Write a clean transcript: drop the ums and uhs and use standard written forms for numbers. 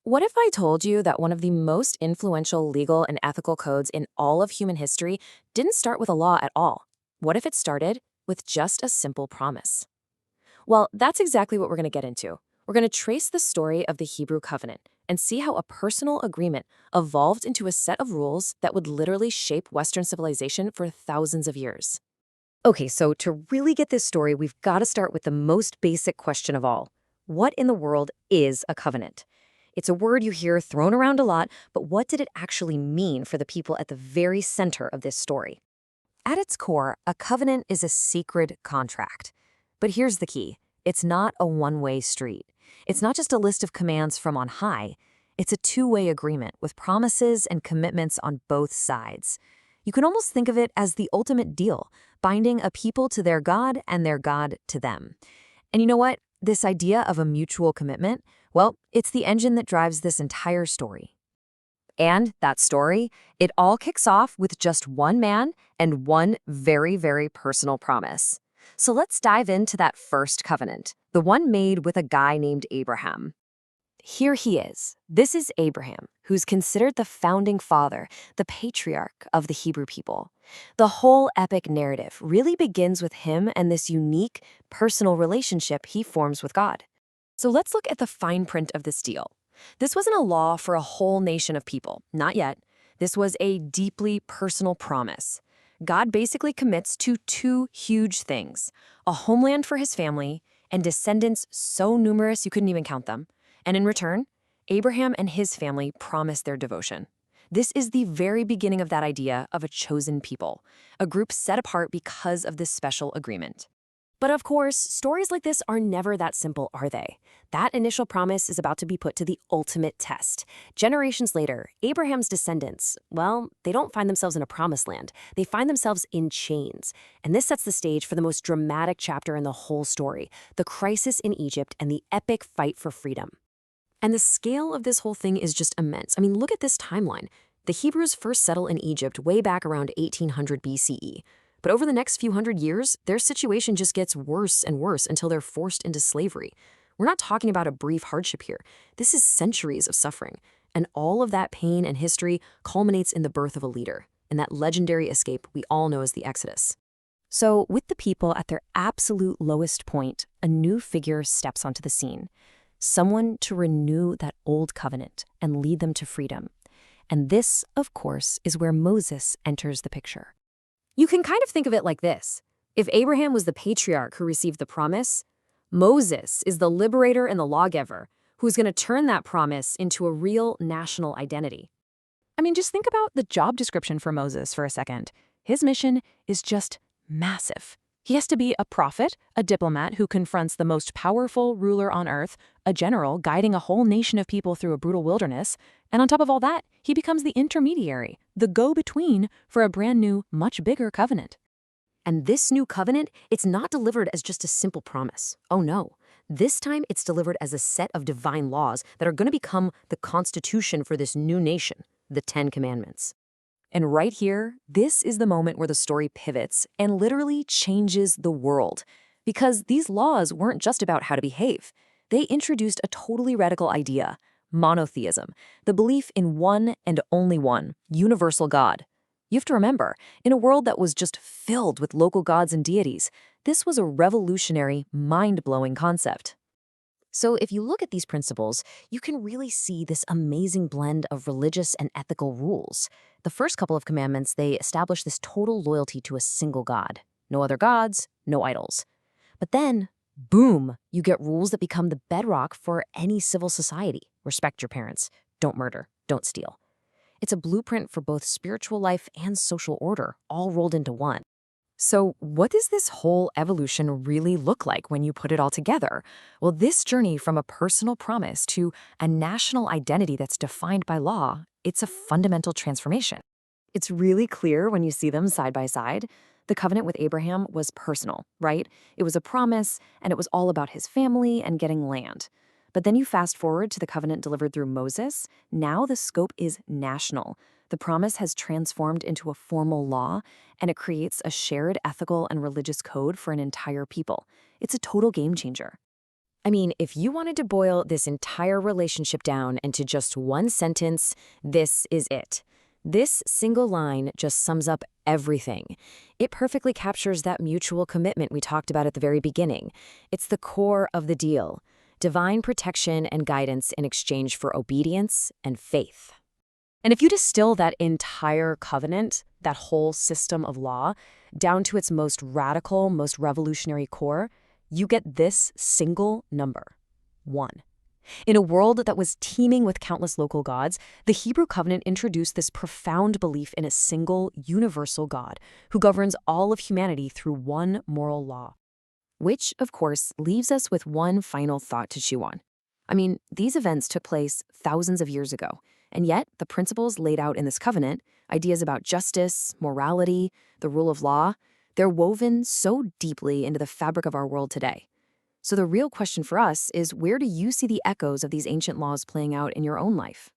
What if I told you that one of the most influential legal and ethical codes in all of human history didn't start with a law at all? What if it started with just a simple promise? Well, that's exactly what we're going to get into. We're going to trace the story of the Hebrew covenant and see how a personal agreement evolved into a set of rules that would literally shape Western civilization for thousands of years. Okay, so to really get this story, we've got to start with the most basic question of all. What in the world is a covenant? It's a word you hear thrown around a lot, but what did it actually mean for the people at the very center of this story? At its core, a covenant is a sacred contract. But here's the key. It's not a one-way street. It's not just a list of commands from on high. It's a two-way agreement with promises and commitments on both sides. You can almost think of it as the ultimate deal, binding a people to their God and their God to them. And you know what? This idea of a mutual commitment, well, it's the engine that drives this entire story. And that story, it all kicks off with just one man and one very, very personal promise. So let's dive into that first covenant, the one made with a guy named Abraham. Here he is. This is Abraham, who's considered the founding father, the patriarch of the Hebrew people. The whole epic narrative really begins with him and this unique, personal relationship he forms with God. So let's look at the fine print of this deal. This wasn't a law for a whole nation of people, not yet. This was a deeply personal promise. God basically commits to two huge things: a homeland for his family and descendants so numerous you couldn't even count them. And in return, Abraham and his family promise their devotion. This is the very beginning of that idea of a chosen people, a group set apart because of this special agreement. But of course, stories like this are never that simple, are they? That initial promise is about to be put to the ultimate test. Generations later, Abraham's descendants, well, they don't find themselves in a promised land. They find themselves in chains. And this sets the stage for the most dramatic chapter in the whole story, the crisis in Egypt and the epic fight for freedom. And the scale of this whole thing is just immense. I mean, look at this timeline. The Hebrews first settle in Egypt way back around 1800 BCE. But over the next few hundred years, their situation just gets worse and worse until they're forced into slavery. We're not talking about a brief hardship here. This is centuries of suffering. And all of that pain and history culminates in the birth of a leader, in that legendary escape we all know as the Exodus. So, with the people at their absolute lowest point, a new figure steps onto the scene. Someone to renew that old covenant and lead them to freedom. And this, of course, is where Moses enters the picture. You can kind of think of it like this. If Abraham was the patriarch who received the promise, Moses is the liberator and the lawgiver who's going to turn that promise into a real national identity. I mean, just think about the job description for Moses for a second. His mission is just massive. He has to be a prophet, a diplomat who confronts the most powerful ruler on earth, a general guiding a whole nation of people through a brutal wilderness, and on top of all that, he becomes the intermediary, the go-between for a brand new, much bigger covenant. And this new covenant, it's not delivered as just a simple promise. Oh no. This time it's delivered as a set of divine laws that are going to become the constitution for this new nation, the Ten Commandments. And right here, this is the moment where the story pivots and literally changes the world. Because these laws weren't just about how to behave. They introduced a totally radical idea: monotheism, the belief in one and only one, universal God. You have to remember, in a world that was just filled with local gods and deities, this was a revolutionary, mind-blowing concept. So if you look at these principles, you can really see this amazing blend of religious and ethical rules. The first couple of commandments, they establish this total loyalty to a single God. No other gods, no idols. But then, boom, you get rules that become the bedrock for any civil society. Respect your parents. Don't murder. Don't steal. It's a blueprint for both spiritual life and social order, all rolled into one. So what does this whole evolution really look like when you put it all together? Well, this journey from a personal promise to a national identity that's defined by law, it's a fundamental transformation. It's really clear when you see them side by side. The covenant with Abraham was personal, right? It was a promise, and it was all about his family and getting land. But then you fast forward to the covenant delivered through Moses. Now the scope is national. The promise has transformed into a formal law, and it creates a shared ethical and religious code for an entire people. It's a total game changer. I mean, if you wanted to boil this entire relationship down into just one sentence, this is it. This single line just sums up everything. It perfectly captures that mutual commitment we talked about at the very beginning. It's the core of the deal: divine protection and guidance in exchange for obedience and faith. And if you distill that entire covenant, that whole system of law, down to its most radical, most revolutionary core, you get this single number: 1. In a world that was teeming with countless local gods, the Hebrew covenant introduced this profound belief in a single, universal God who governs all of humanity through one moral law. Which, of course, leaves us with one final thought to chew on. I mean, these events took place thousands of years ago, and yet the principles laid out in this covenant, ideas about justice, morality, the rule of law, they're woven so deeply into the fabric of our world today. So the real question for us is, where do you see the echoes of these ancient laws playing out in your own life?